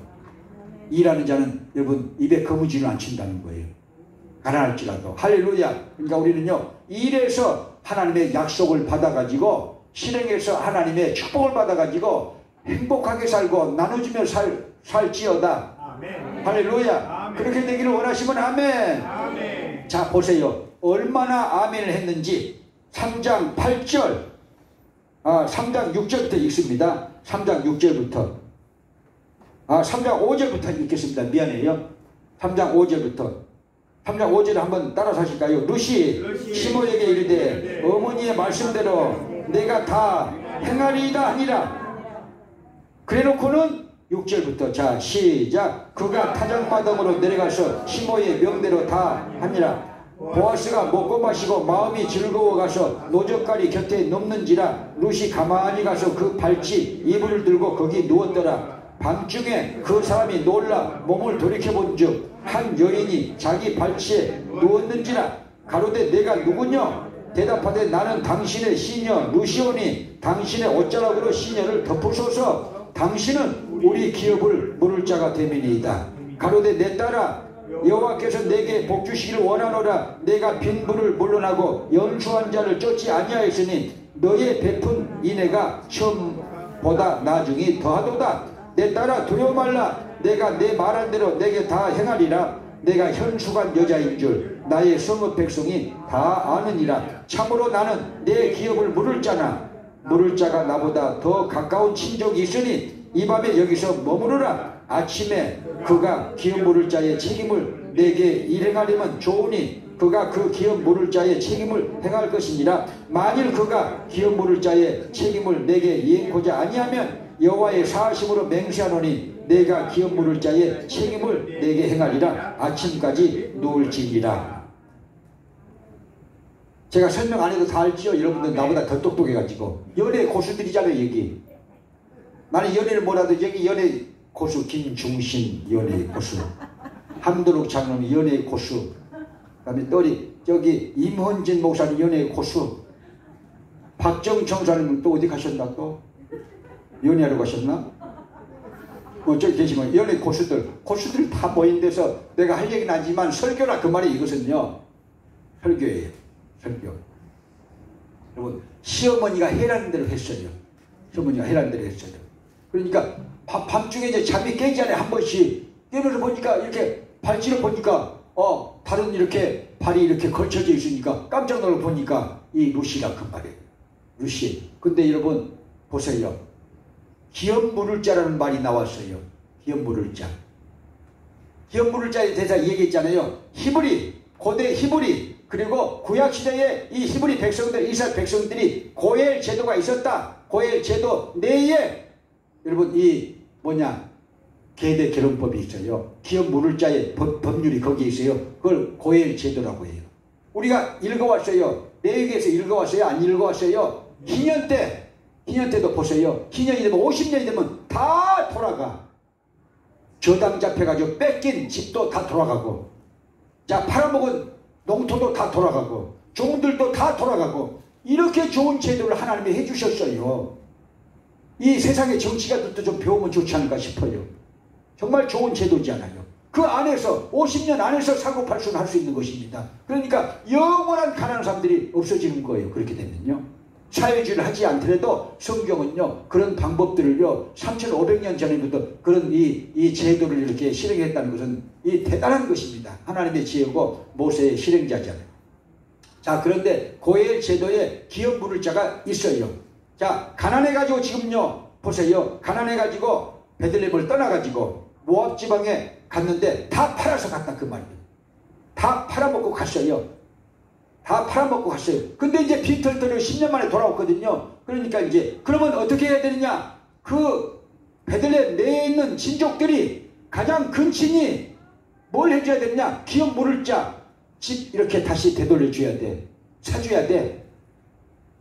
일하는 자는 여러분 입에 거미줄을 안 친다는 거예요. 가난할지라도. 할렐루야. 그러니까 우리는요 일해서 하나님의 약속을 받아가지고 실행해서 하나님의 축복을 받아가지고 행복하게 살고 나눠주며 살지어다. 아멘. 할렐루야. 아멘. 그렇게 되기를 원하시면 아멘. 아멘. 자 보세요. 얼마나 아멘을 했는지 3장 8절 3장 6절부터 읽습니다. 3장 6절부터 3장 5절부터 읽겠습니다. 미안해요. 3장 5절부터 3장 5절을 한번 따라서 하실까요? 룻이 시므에게 이르되 어머니의 말씀대로 내가 다 행하리이다 하니라. 그래놓고는 6절부터 자 시작. 그가 타작마당으로 내려가서 시므의 명대로 다 하니라. 보아스가 먹고 마시고 마음이 즐거워가서 노젓가리 곁에 눕는지라. 룻이 가만히 가서 그 발치 이불을 들고 거기 누웠더라. 밤중에 그 사람이 놀라 몸을 돌이켜본즉 한 여인이 자기 발치에 누웠는지라. 가로되 내가 누구냐? 대답하되 나는 당신의 시녀 룻이오니 당신의 옷자락으로 시녀를 덮으소서. 당신은 우리 기업을 물을 자가 되미니이다. 가로되 내 딸아 여호와께서 내게 복 주시기를 원하노라. 내가 빈 불을 물러나고 연수한 자를 쫓지 아니하였으니 너의 베푼 인애가 처음보다 나중이 더하도다. 내 딸아 두려워 말라. 내가 내 말한 대로 내게 다 행하리라. 내가 현숙한 여자인 줄 나의 성읍 백성이 다 아느니라. 참으로 나는 내 기업을 물을 자나 물을 자가 나보다 더 가까운 친족이 있으니 이 밤에 여기서 머무르라. 아침에 그가 기업 물을 자의 책임을 내게 일행하려면 좋으니 그가 그 기업 물을 자의 책임을 행할 것이니라. 만일 그가 기업 물을 자의 책임을 내게 이행코자 아니하면 여호와의 사심으로 맹세하노니 내가 기업 물을 자의 책임을 내게 행하리라. 아침까지 누울지니라. 제가 설명 안 해도 다 알지요. 여러분들 나보다 더 똑똑해가지고. 연애 고수들이잖아요. 여기 나는 연애를 몰라도 여기 연애 고수 김중신 연애 고수, 함도록 장로님 연애 고수, 그 다음에 또 저기 임헌진 목사님 연애 고수, 박정청 사님 또 어디 가셨나? 또 연애하러 가셨나? 저기 계시면 연애 고수들 다 모인 데서 내가 할 얘기는 아니지만 설교라 그 말이 이것은요, 설교예요. 설교. 여러분 시어머니가 해라는 대로 했어요. 시어머니가 해라는 대로 했어요. 그러니까 밤중에 이제 잠이 깨지 않아요. 한 번씩 깨면서 보니까 이렇게 발치를 보니까 다른 이렇게 발이 이렇게 걸쳐져 있으니까 깜짝 놀라 보니까 이 루시라 그 말이에요. 루시. 근데 여러분 보세요. 기업 물을 자라는 말이 나왔어요. 기업 물을 자. 기업 물을 자에 대해서 얘기했잖아요. 히브리, 고대 히브리, 그리고 구약시대에 이 히브리 백성들, 이스라엘 백성들이 고엘 제도가 있었다. 고엘 제도 내에 여러분 이 계대 결혼법이 있어요. 기업 물을 자의 법률이 거기에 있어요. 그걸 고엘 제도라고 해요. 우리가 읽어왔어요. 레위기에서 읽어왔어요? 안 읽어왔어요? 희년 때도 보세요. 희년이 되면 50년이 되면 다 돌아가. 저당 잡혀가지고 뺏긴 집도 다 돌아가고, 자 팔아먹은 농토도 다 돌아가고, 종들도 다 돌아가고, 이렇게 좋은 제도를 하나님이 해주셨어요. 이 세상의 정치가들도 좀 배우면 좋지 않을까 싶어요. 정말 좋은 제도잖아요. 그 안에서 50년 안에서 사고팔순 할 수 있는 것입니다. 그러니까 영원한 가난한 사람들이 없어지는 거예요. 그렇게 되면요. 사회주의를 하지 않더라도 성경은요 그런 방법들을요 3500년 전에부터 그런 이 제도를 이렇게 실행했다는 것은 이 대단한 것입니다. 하나님의 지혜고 모세의 실행자잖아요. 자, 그런데 고엘 제도에 기업 물을 자가 있어요. 자, 가난해가지고 지금요 보세요. 가난해가지고 베들레헴을 떠나가지고 모압 지방에 갔는데 다 팔아서 갔다 그 말이에요. 다 팔아먹고 갔어요. 다 팔아먹고 갔어요. 근데 이제 빈털터리 10년 만에 돌아왔거든요. 그러니까 이제 그러면 어떻게 해야 되느냐? 그 베들레헴 내에 있는 친족들이 가장 근친이 뭘 해줘야 되느냐? 기업 물을 자 집 이렇게 다시 되돌려줘야 돼. 사줘야 돼.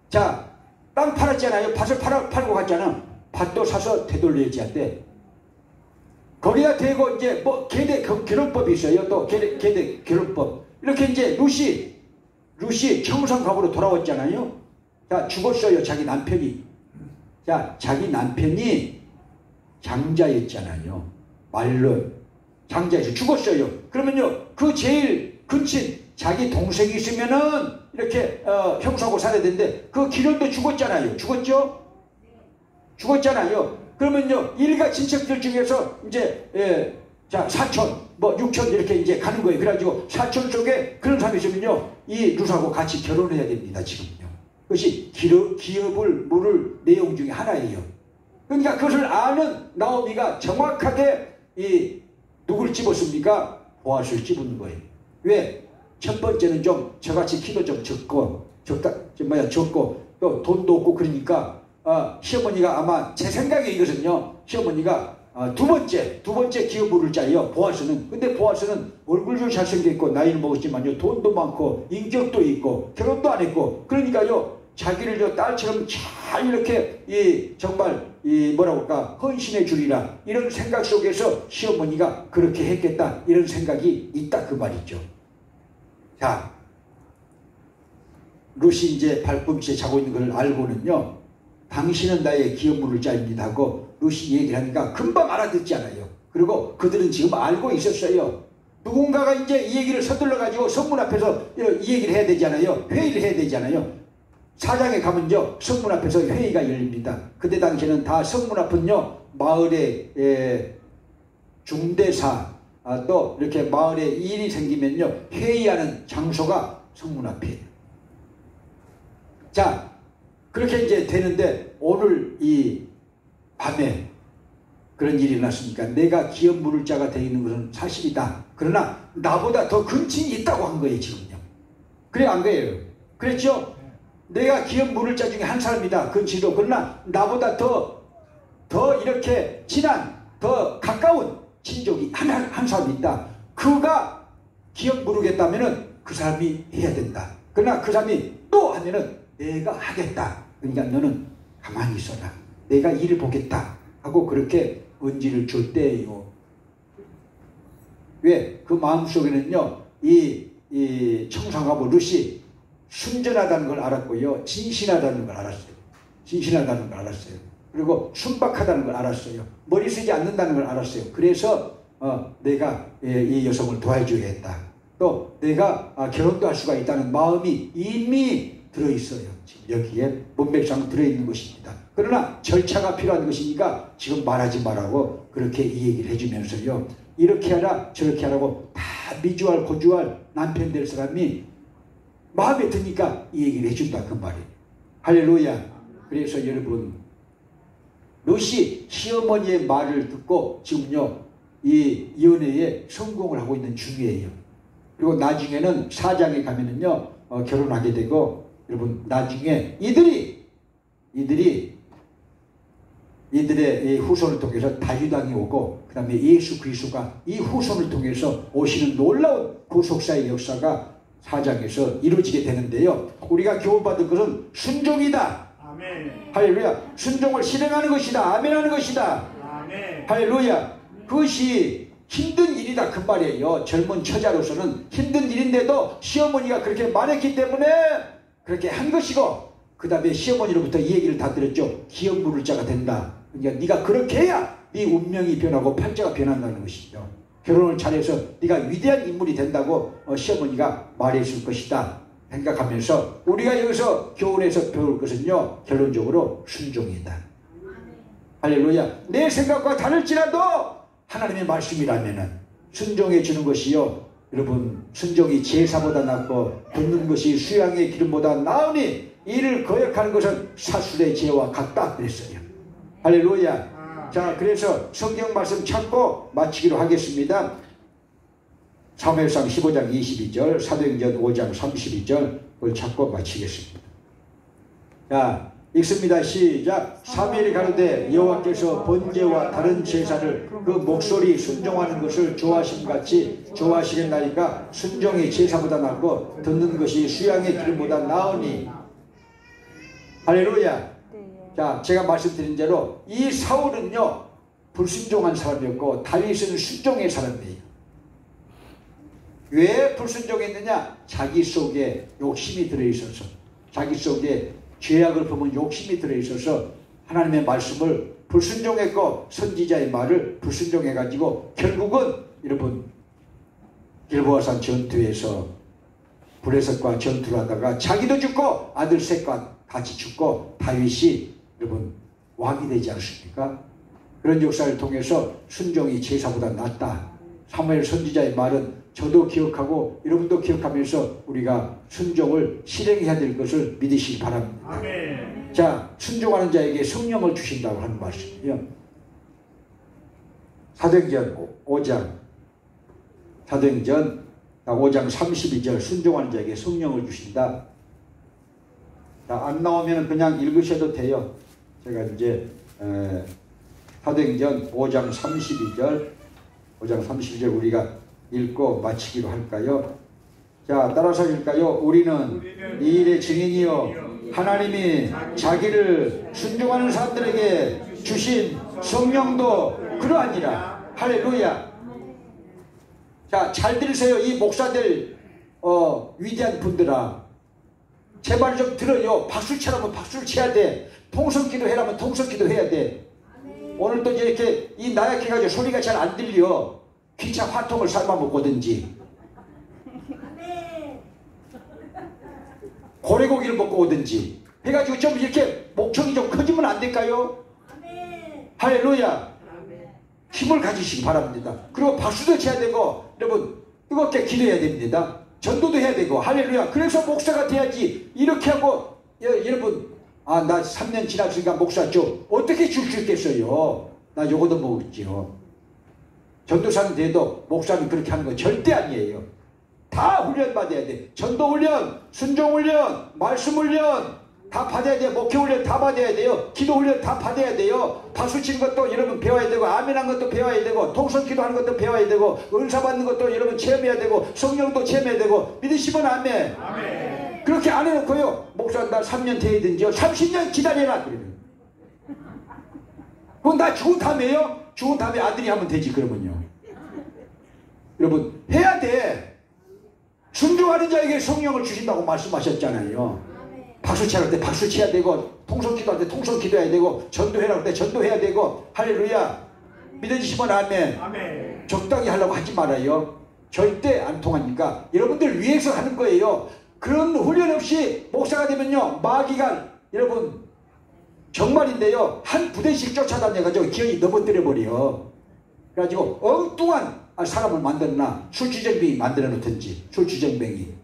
자, 땅 팔았잖아요. 밭을 팔고 갔잖아. 밭도 사서 되돌려줘야 돼. 거기다 대고 이제 계대 결혼법이 있어요. 또 계대 결혼법. 이렇게 이제 루시 청산갑으로 돌아왔잖아요. 자, 죽었어요. 자기 남편이. 자, 자기 남편이 장자였잖아요. 말로 장자에서 죽었어요. 그러면요, 그 제일 근친 자기 동생이 있으면은 이렇게 형사하고 살아야 되는데 그 기련도 죽었잖아요. 죽었죠? 죽었잖아요. 그러면요, 일가 친척들 중에서 이제 자, 사촌, 육촌 이렇게 이제 가는 거예요. 그래가지고 사촌 쪽에 그런 사람이 있으면요, 이 루스하고 같이 결혼해야 됩니다. 지금요. 그것이 기업을 물을 내용 중에 하나예요. 그러니까 그것을 아는 나오미가 정확하게 누굴 집었습니까? 보아스를 집은 거예요. 왜? 첫 번째는 좀 저같이 키도 좀 적고 또 돈도 없고 그러니까 시어머니가 아마 제 생각에 이것은요, 시어머니가 두 번째 기업 물을 자예요. 보아스는. 근데 보아스는 얼굴도 잘생겼고 나이는 먹었지만요, 돈도 많고 인격도 있고 결혼도 안 했고, 그러니까요 자기를 딸처럼 잘 이렇게 정말 뭐라고 할까, 헌신해 주리라, 이런 생각 속에서 시어머니가 그렇게 했겠다, 이런 생각이 있다 그 말이죠. 자, 루시 이제 발꿈치에 자고 있는 걸 알고는요, 당신은 나의 기업 물을 자입니다 하고 루시 얘기를 하니까 금방 알아듣지 않아요. 그리고 그들은 지금 알고 있었어요. 누군가가 이제 이 얘기를 서둘러 가지고 성문 앞에서 이 얘기를 해야 되잖아요. 회의를 해야 되잖아요. 사장에 가면요, 성문 앞에서 회의가 열립니다. 그때 당시에는 다 성문 앞은요, 마을의 중대사, 또 이렇게 마을에 일이 생기면요, 회의하는 장소가 성문 앞이에요. 자, 그렇게 이제 되는데 오늘 이 밤에 그런 일이 났으니까 내가 기업 물을 자가 되어 있는 것은 사실이다. 그러나 나보다 더 근친이 있다고 한 거예요. 지금요. 그래 안 거예요. 그랬죠? 내가 기업 물을 자 중에 한 사람이다. 근친도. 그러나 나보다 더 더 이렇게 친한, 더 가까운 친족이 한 사람이 있다. 그가 기억 모르겠다면은 그 사람이 해야 된다. 그러나 그 사람이 또 하면은 내가 하겠다. 그러니까 너는 가만히 있어라. 내가 일을 보겠다. 하고 그렇게 언지를 줄 때예요. 왜? 그 마음속에는요, 이 청상하고 룻이 순전하다는 걸 알았고요, 진실하다는 걸 알았어요. 진실하다는 걸 알았어요. 그리고 순박하다는 걸 알았어요. 머리 쓰지 않는다는 걸 알았어요. 그래서 내가 이 여성을 도와줘야겠다. 또 내가 결혼도 할 수가 있다는 마음이 이미 들어있어요. 지금 여기에 문맥상 들어있는 것입니다. 그러나 절차가 필요한 것이니까 지금 말하지 말라고 그렇게 이 얘기를 해주면서요, 이렇게 하라 저렇게 하라고 다 미주알 고주알 남편 될 사람이 마음에 드니까 이 얘기를 해준다 그 말이에요. 할렐루야. 그래서 여러분, 룻이 시어머니의 말을 듣고 지금요 이 연애에 성공을 하고 있는 중이에요. 그리고 나중에는 4장에 가면은요 결혼하게 되고, 여러분 나중에 이들의 이 후손을 통해서 다윗왕이 오고, 그 다음에 예수 그리스도가 이 후손을 통해서 오시는 놀라운 구속사의 역사가 4장에서 이루어지게 되는데요, 우리가 교훈받은 것은 순종이다. 아멘. 할렐루야. 순종을 실행하는 것이다. 아멘 하는 것이다. 아멘. 할렐루야. 그것이 힘든 일이다 그 말이에요. 젊은 처자로서는 힘든 일인데도 시어머니가 그렇게 말했기 때문에 그렇게 한 것이고, 그 다음에 시어머니로부터 이 얘기를 다 들었죠. 기억 물을 자가 된다. 그러니까 네가 그렇게 해야 네 운명이 변하고 팔자가 변한다는 것이죠. 결혼을 잘해서 네가 위대한 인물이 된다고 시어머니가 말했을 것이다 생각하면서, 우리가 여기서 교훈에서 배울 것은요, 결론적으로 순종이다. 할렐루야. 내 생각과 다를지라도 하나님의 말씀이라면은 순종해 주는 것이요, 여러분 순종이 제사보다 낫고 듣는 것이 수양의 기름보다 나으니 이를 거역하는 것은 사술의 죄와 같다 그랬어요. 할렐루야. 자, 그래서 성경 말씀 찾고 마치기로 하겠습니다. 사무엘상 15장 22절, 사도행전 5장 32절 그걸 찾고 마치겠습니다. 자, 읽습니다. 시작. 사무엘이 가로되 여호와께서 번제와 다른 제사를 그 목소리 순종하는 것을 좋아하심같이 좋아하시겠나이까. 순종이 제사보다 낫고 듣는 것이 수양의 기름보다 나으니. 할렐루야. 자, 제가 말씀드린 대로 이 사울은요 불순종한 사람이었고 다윗은 순종의 사람이에요. 왜 불순종했느냐? 자기 속에 욕심이 들어있어서, 자기 속에 죄악을 보면 욕심이 들어있어서 하나님의 말씀을 불순종했고, 선지자의 말을 불순종해가지고 결국은 여러분 길보아산 전투에서 브레셋과 전투를 하다가 자기도 죽고 아들 셋과 같이 죽고 다윗이 여러분 왕이 되지 않습니까? 그런 역사를 통해서 순종이 제사보다 낫다. 사무엘 선지자의 말은 저도 기억하고 여러분도 기억하면서 우리가 순종을 실행해야 될 것을 믿으시기 바랍니다. 아멘. 자, 순종하는 자에게 성령을 주신다고 하는 말씀이요. 사도행전 5장 32절 순종하는 자에게 성령을 주신다. 자, 안 나오면 그냥 읽으셔도 돼요. 제가 이제 사도행전 5장 32절 우리가 읽고 마치기로 할까요? 자, 따라서 읽을까요? 우리는 이 일의 증인이요 하나님이 자기를 순종하는 사람들에게 주신 성령도 그러하니라. 할렐루야. 자, 잘 들으세요. 이 목사들 위대한 분들아, 제발 좀 들어요. 박수를 치라면 박수를 쳐야 돼. 통성기도 해라면 통성기도 해야 돼. 오늘 또 이렇게 이 나약해가지고 소리가 잘 안 들려. 기차 화통을 삶아 먹고든지 고래고기를 먹고 오든지 해가지고 좀 이렇게 목청이 좀 커지면 안 될까요? 할렐루야. 힘을 가지시기 바랍니다. 그리고 박수도 쳐야 되고, 여러분 뜨겁게 기도해야 됩니다. 전도도 해야 되고. 할렐루야. 그래서 목사가 돼야지. 이렇게 하고 여러분, 아, 나 3년 지났으니까 목사 줘. 어떻게 줄 수 있겠어요? 나 요거도 먹었지요. 전도사는 돼도 목사는 그렇게 하는 거 절대 아니에요. 다 훈련 받아야 돼. 전도 훈련, 순종 훈련, 말씀 훈련, 다 받아야 돼요. 목회 훈련 다 받아야 돼요. 기도 훈련 다 받아야 돼요. 박수 치는 것도 여러분 배워야 되고, 아멘한 것도 배워야 되고, 통성 기도하는 것도 배워야 되고, 은사 받는 것도 여러분 체험해야 되고, 성령도 체험해야 되고. 믿으시면 아멘. 아멘. 그렇게 안 해놓고요, 목사 나 3년 돼야든지요, 30년 기다려라 그러면. 그럼 나 죽은 다음에요? 죽은 다음에 아들이 하면 되지. 그러면요, 여러분 해야 돼. 순종하는 자에게 성령을 주신다고 말씀하셨잖아요. 박수 치할 때 박수 쳐야 되고, 통성 기도할 때 통성 기도해야 되고, 전도해라 할 때 전도해야 되고. 할렐루야. 믿어지시면 아멘. 아멘. 적당히 하려고 하지 말아요. 절대 안 통하니까 여러분들 위해서 하는 거예요. 그런 훈련 없이 목사가 되면요, 마귀가 여러분 정말인데요, 한 부대씩 쫓아다녀가지고 기어이 넘어뜨려 버려. 그래가지고 엉뚱한 사람을 만들어놔. 술주정뱅이 만들어 놓든지. 술주정뱅이.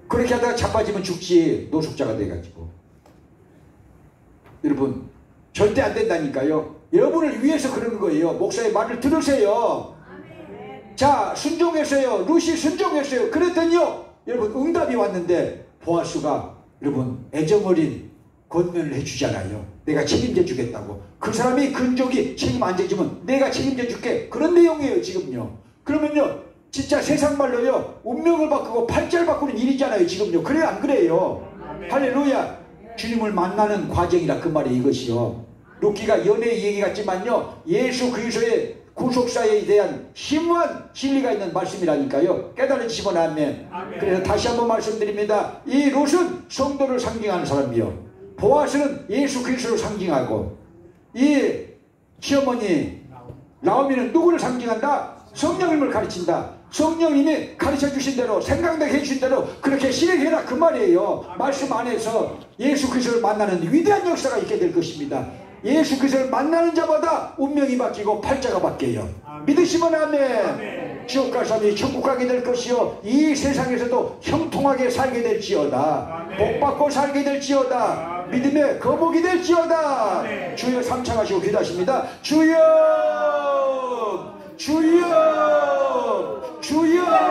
그렇게 하다가 자빠지면 죽지. 노숙자가 돼가지고. 여러분 절대 안 된다니까요. 여러분을 위해서 그러는 거예요. 목사의 말을 들으세요. 자, 순종했어요. 루시 순종했어요. 그랬더니요, 여러분 응답이 왔는데 보아스가 여러분 애정어린 권면을 해주잖아요. 내가 책임져 주겠다고. 그 사람이 근족이 책임 안 져주면 내가 책임져 줄게. 그런 내용이에요 지금요. 그러면요 진짜 세상 말로요, 운명을 바꾸고 팔자를 바꾸는 일이잖아요 지금요. 그래요 안 그래요? 할렐루야. 주님을 만나는 과정이라 그 말이 이것이요. 루키가 연애 얘기 같지만요, 예수 그리스도의 구속사에 대한 심오한 진리가 있는 말씀이라니까요. 깨달으시면 아멘. 그래서 다시 한번 말씀드립니다. 이 롯은 성도를 상징하는 사람이요, 보아스는 예수 그리스도를 상징하고, 이 시어머니 나오미는 누구를 상징한다? 성령님을 가르친다. 성령님이 가르쳐주신 대로, 생각나게 해주신 대로 그렇게 실행해라 그 말이에요. 말씀 안에서 예수 그리스도를 만나는 위대한 역사가 있게 될 것입니다. 예수 그리스도를 만나는 자마다 운명이 바뀌고 팔자가 바뀌어요. 믿으시면 아멘. 지옥 갈 사람이 천국 가게 될 것이요, 이 세상에서도 형통하게 살게 될지어다. 복받고 살게 될지어다. 믿음의 거복이 될지어다. 주여 삼창하시고 기도하십니다. 주여, 주여, 주여.